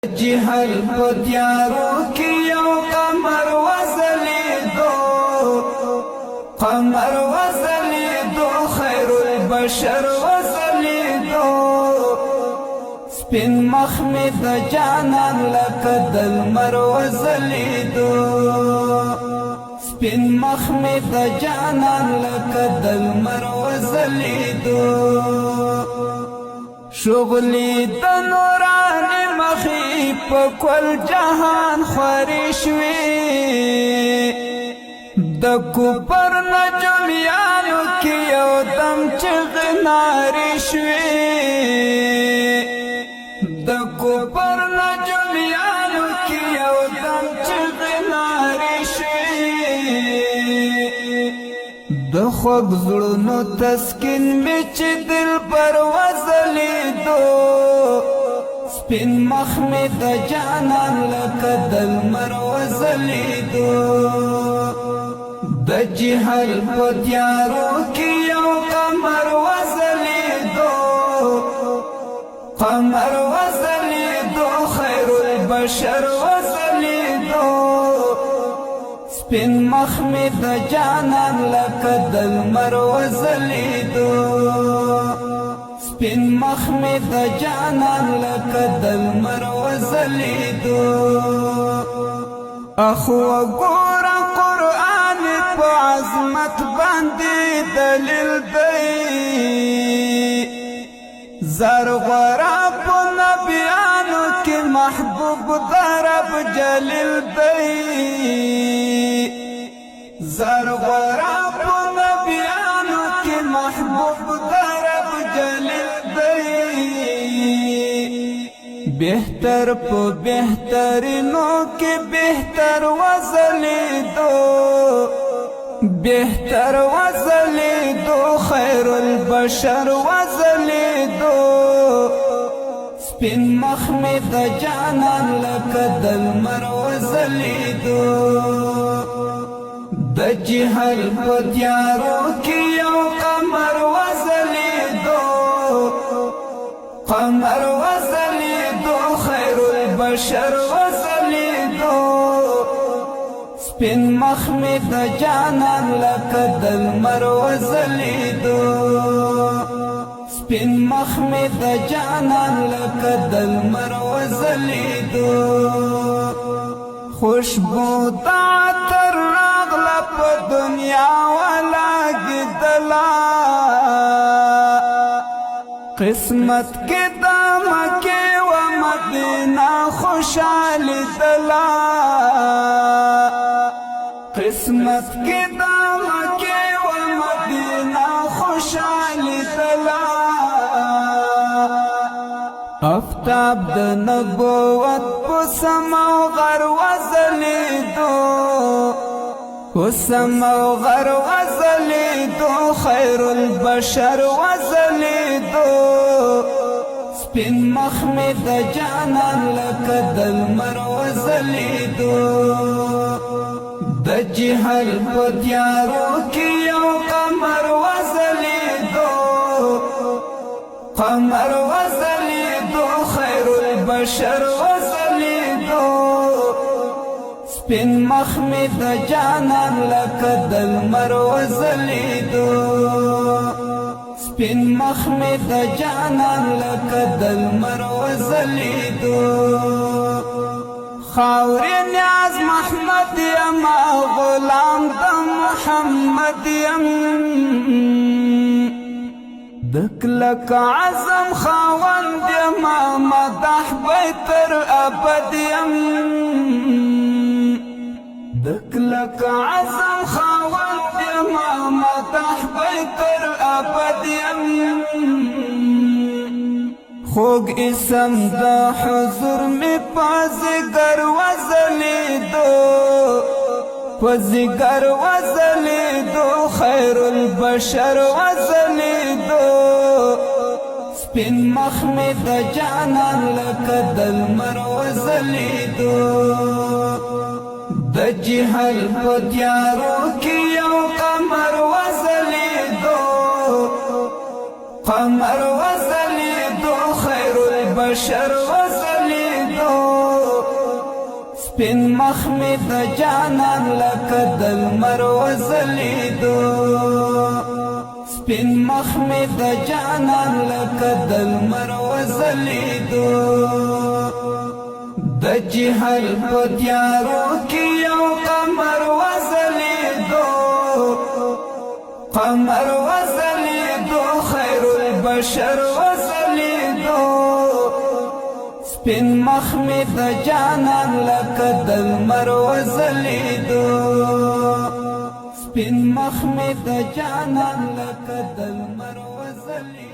جهل پتیارو کی یو قمر وزلیدو خیر البشر وزلیدو سپین مخمی د جانان لکه د لمر وزلیدو سپین مخمی د جانان لکه د لمر وزلیدو شغلی د نورانی مخی په کل جهان خوری شوی د کوپر نجومیانو کی یو دم چغی ناری شوی د کوپر نجومیانو کی یو دم چغی ناری شوی د خوږ زړونو تسکین می چې دل پر وزلیدو سپین مخ می د جانان لکه د لمر وزلیدو د جهل په تیارو کې یو قمر وزلیدو خیر البشر وزلیدو سپین مخ می د جانان لکه د لمر وزلیدو سپین مخ می د جانان لکه د لمر وزلیدو اخو وګوره قرآن په عظمت باندې دلیل دی زرغورا په نبیانو کې محبوب د رب جلیل دی زرغورا په نبیانو کې محبوب د رب جلیل دی بهتر په بهترینو کې بهتر وزلیدو خیر البشر وزلیدو سپین مخ می د جانان لکه د لمر وزلیدو د جهل په تیارو کې یو قمر وزلیدو خیر البشر وزلیدو سپین مخ می د جانان لکه د لمر وزلیدو سپین مخ می د جانان لکه د لمر وزلیدو خوشبو د عطر راغله په دنیا ولاګېدله قسمت کې د مکې و مدینه خوشحالېدله قسمت کې د مکې و مدینه خوشحالېدله افتاب د نبوت په سماوغر وزلیدو خیر البشر وزلیدو سپین مخ می د جانان لکه د لمر وزلیدو د جهل په تیارو کې یو قمر وزلیدو خیر البشر وزلیدو سپین مخ می د جانان لکه د لمر وزلیدو سپین مخ می د جانان لکه د لمر وزلیدو خاورې نیاز محمد یم غلام د محمد یم د کلک عزم خاوند یم مدح به تر ابد یم د کلک عزم خاوند یم مدح به تر ابد یم خوږ اسم د حضور می په ځیګر وزلیدو خیر البشر وزلیدو سپین مخ می د جانان لکه د لمر وزلیدو د جهل په تیارو کې یو قمر وزلیدو خیر البشر وزلیدو سپین مخ می د جانان لکه د لمر وځلیدو سپین مخ می د جانان لکه د لمر وځلیدو د جهل په تیارو کې یو قمر وځلیدو قمر وځلیدو خیر البشر وځلیدو سپین مخ می د جانان لکه د لمر وځلیدو سپین مخ می د جانان لکه د لمر وځلیدو